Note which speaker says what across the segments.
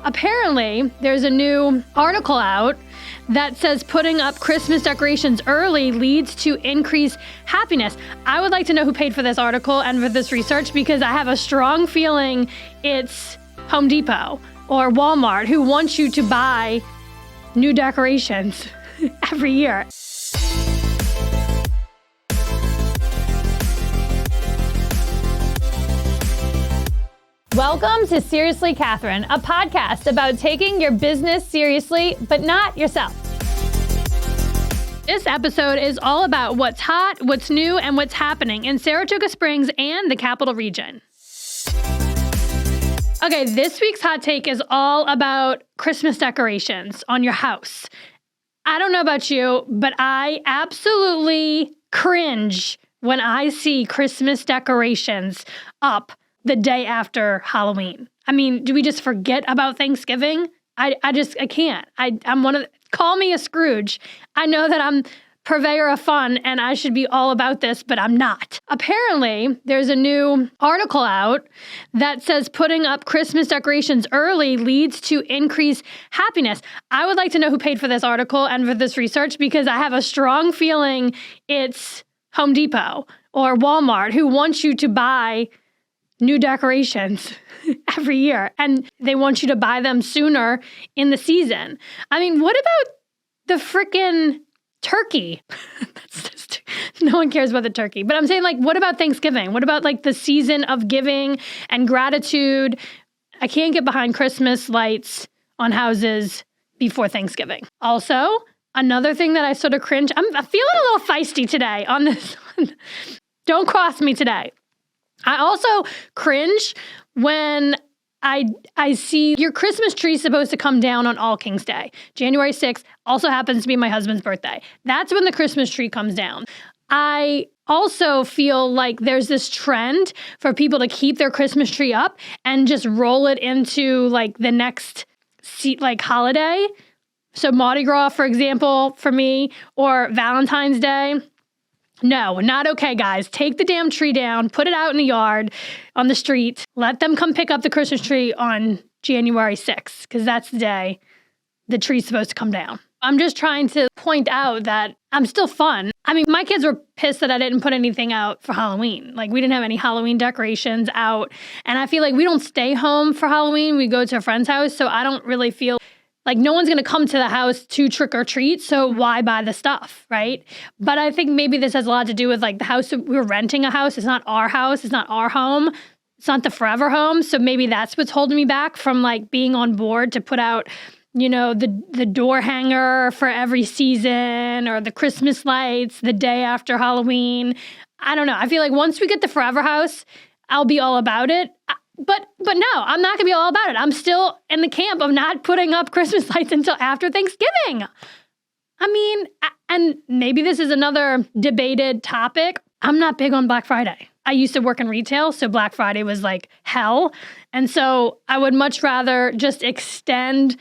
Speaker 1: Apparently, there's a new article out that says putting up Christmas decorations early leads to increased happiness. I would like to know who paid for this article and for this research, because I have a strong feeling it's Home Depot or Walmart who wants you to buy new decorations every year. Welcome to Seriously Catherine, a podcast about taking your business seriously, but not yourself. This episode is all about what's hot, what's new, and what's happening in Saratoga Springs and the Capital Region. Okay, this week's hot take is all about Christmas decorations on your house. I don't know about you, but I absolutely cringe when I see Christmas decorations up the day after Halloween. I mean, do we just forget about Thanksgiving? I can't. I'm call me a Scrooge. I know that I'm purveyor of fun and I should be all about this, but I'm not. Apparently, there's a new article out that says putting up Christmas decorations early leads to increased happiness. I would like to know who paid for this article and for this research, because I have a strong feeling it's Home Depot or Walmart who wants you to buy new decorations every year, and they want you to buy them sooner in the season. I mean, what about the frickin' turkey? That's just, no one cares about the turkey. But I'm saying, like, what about Thanksgiving? What about, like, the season of giving and gratitude? I can't get behind Christmas lights on houses before Thanksgiving. Also, another thing that I sort of cringe, I'm feeling a little feisty today on this one. Don't cross me today. I also cringe when I see your Christmas tree supposed to come down on All Kings Day. January 6th also happens to be my husband's birthday. That's when the Christmas tree comes down. I also feel like there's this trend for people to keep their Christmas tree up and just roll it into like the next holiday. So Mardi Gras, for example, for me, or Valentine's Day. No, not okay, guys. Take the damn tree down, put it out in the yard, on the street. Let them come pick up the Christmas tree on January 6th, because that's the day the tree's supposed to come down. I'm just trying to point out that I'm still fun. I mean, my kids were pissed that I didn't put anything out for Halloween. Like, we didn't have any Halloween decorations out. And I feel like we don't stay home for Halloween. We go to a friend's house, so I don't really feel like no one's going to come to the house to trick or treat, so why buy the stuff, right? But I think maybe this has a lot to do with like the house. We're renting a house. It's not our house. It's not our home. It's not the forever home. So maybe that's what's holding me back from like being on board to put out, you know, the door hanger for every season or the Christmas lights the day after Halloween. I don't know. I feel like once we get the forever house, I'll be all about it. But no, I'm not going to be all about it. I'm still in the camp of not putting up Christmas lights until after Thanksgiving. I mean, and maybe this is another debated topic. I'm not big on Black Friday. I used to work in retail, so Black Friday was like hell. And so I would much rather just extend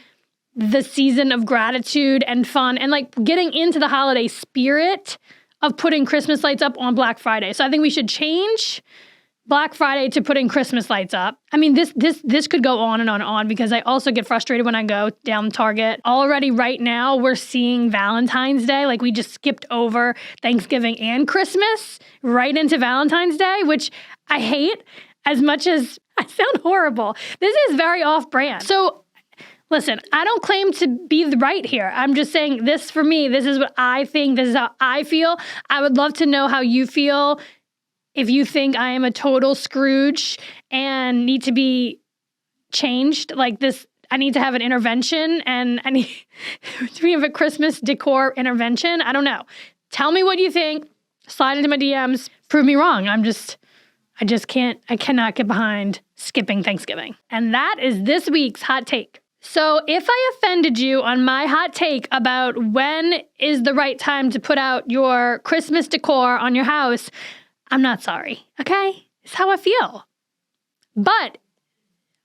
Speaker 1: the season of gratitude and fun and like getting into the holiday spirit of putting Christmas lights up on Black Friday. So I think we should change Black Friday to putting Christmas lights up. I mean, this could go on and on and on, because I also get frustrated when I go down Target. Already right now, we're seeing Valentine's Day. Like, we just skipped over Thanksgiving and Christmas right into Valentine's Day, which I hate as much as I sound horrible. This is very off-brand. So listen, I don't claim to be right here. I'm just saying this for me. This is what I think. This is how I feel. I would love to know how you feel. If you think I am a total Scrooge and need to be changed like this, I need to have an intervention and I need to have a Christmas decor intervention. I don't know. Tell me what you think. Slide into my DMs. Prove me wrong. I cannot get behind skipping Thanksgiving. And that is this week's hot take. So if I offended you on my hot take about when is the right time to put out your Christmas decor on your house, I'm not sorry, okay? It's how I feel. But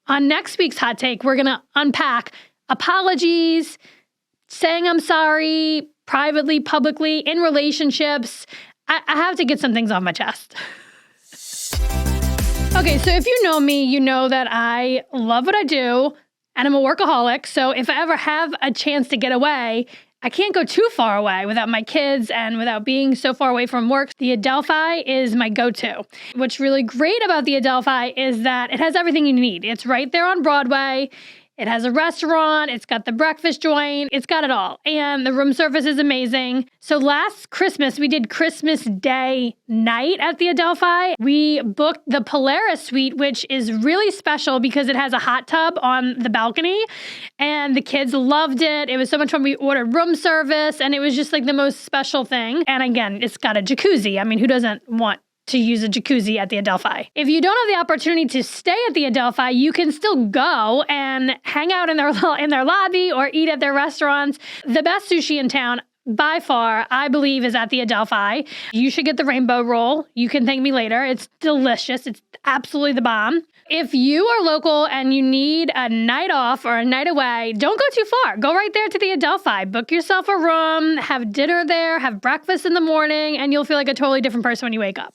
Speaker 1: on next week's hot take, we're going to unpack apologies, saying I'm sorry, privately, publicly, in relationships. I have to get some things off my chest. Okay, so if you know me, you know that I love what I do and I'm a workaholic. So if I ever have a chance to get away, I can't go too far away without my kids and without being so far away from work. The Adelphi is my go-to. What's really great about the Adelphi is that it has everything you need. It's right there on Broadway. It has a restaurant, it's got the breakfast joint, it's got it all. And the room service is amazing. So last Christmas, we did Christmas Day night at the Adelphi. We booked the Polaris Suite, which is really special because it has a hot tub on the balcony. And the kids loved it. It was so much fun. We ordered room service, and it was just like the most special thing. And again, it's got a jacuzzi. I mean, who doesn't want to use a jacuzzi at the Adelphi? If you don't have the opportunity to stay at the Adelphi, you can still go and hang out in their lobby or eat at their restaurants. The best sushi in town, by far, I believe, is at the Adelphi. You should get the rainbow roll. You can thank me later. It's delicious. It's absolutely the bomb. If you are local and you need a night off or a night away, don't go too far. Go right there to the Adelphi. Book yourself a room, have dinner there, have breakfast in the morning, and you'll feel like a totally different person when you wake up.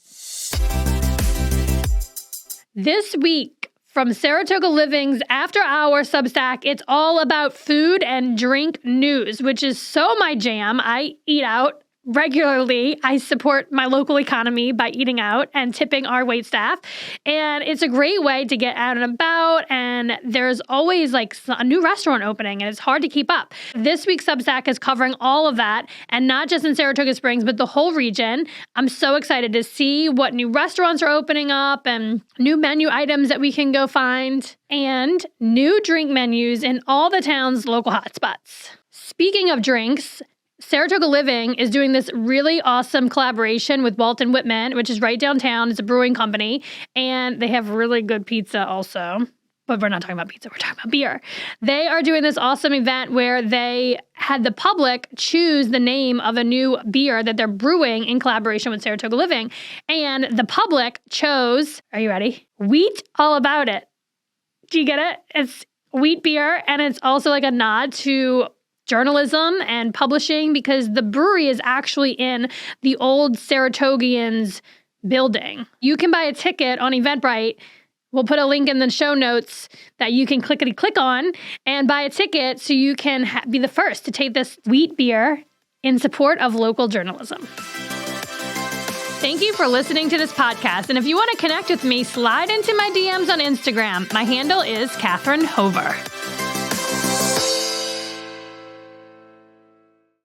Speaker 1: This week, from Saratoga Living's After Hour Substack, it's all about food and drink news, which is so my jam. I eat out regularly. I support my local economy by eating out and tipping our waitstaff. And it's a great way to get out and about. And there's always like a new restaurant opening, and it's hard to keep up. This week's Substack is covering all of that, and not just in Saratoga Springs, but the whole region. I'm so excited to see what new restaurants are opening up and new menu items that we can go find, and new drink menus in all the town's local hotspots. Speaking of drinks, Saratoga Living is doing this really awesome collaboration with Walt and Whitman, which is right downtown. It's a brewing company, and they have really good pizza also. But we're not talking about pizza, we're talking about beer. They are doing this awesome event where they had the public choose the name of a new beer that they're brewing in collaboration with Saratoga Living. And the public chose, are you ready? Wheat All About It. Do you get it? It's wheat beer, and it's also like a nod to journalism and publishing because the brewery is actually in the old Saratogians building. You can buy a ticket on Eventbrite. We'll put a link in the show notes that you can click on and buy a ticket so you can be the first to take this wheat beer in support of local journalism. Thank you for listening to this podcast. And if you want to connect with me, slide into my DMs on Instagram. My handle is Catherine Hover.